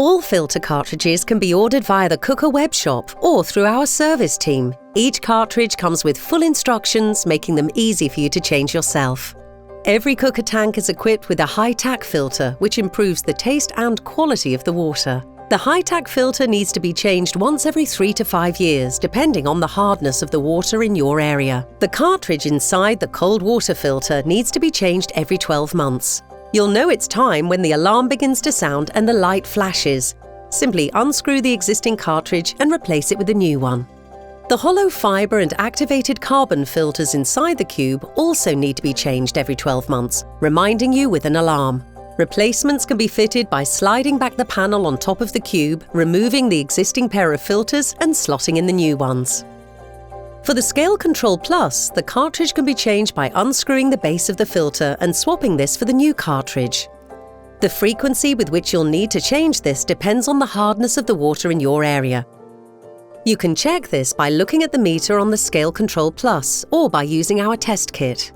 All filter cartridges can be ordered via the Quooker web shop or through our service team. Each cartridge comes with full instructions, making them easy for you to change yourself. Every Quooker tank is equipped with a high-tack filter, which improves the taste and quality of the water. The high-tack filter needs to be changed once every 3 to 5 years, depending on the hardness of the water in your area. The cartridge inside the cold water filter needs to be changed every 12 months. You'll know it's time when the alarm begins to sound and the light flashes. Simply unscrew the existing cartridge and replace it with a new one. The hollow fibre and activated carbon filters inside the cube also need to be changed every 12 months, reminding you with an alarm. Replacements can be fitted by sliding back the panel on top of the cube, removing the existing pair of filters and slotting in the new ones. For the Scale Control Plus, the cartridge can be changed by unscrewing the base of the filter and swapping this for the new cartridge. The frequency with which you'll need to change this depends on the hardness of the water in your area. You can check this by looking at the meter on the Scale Control Plus or by using our test kit.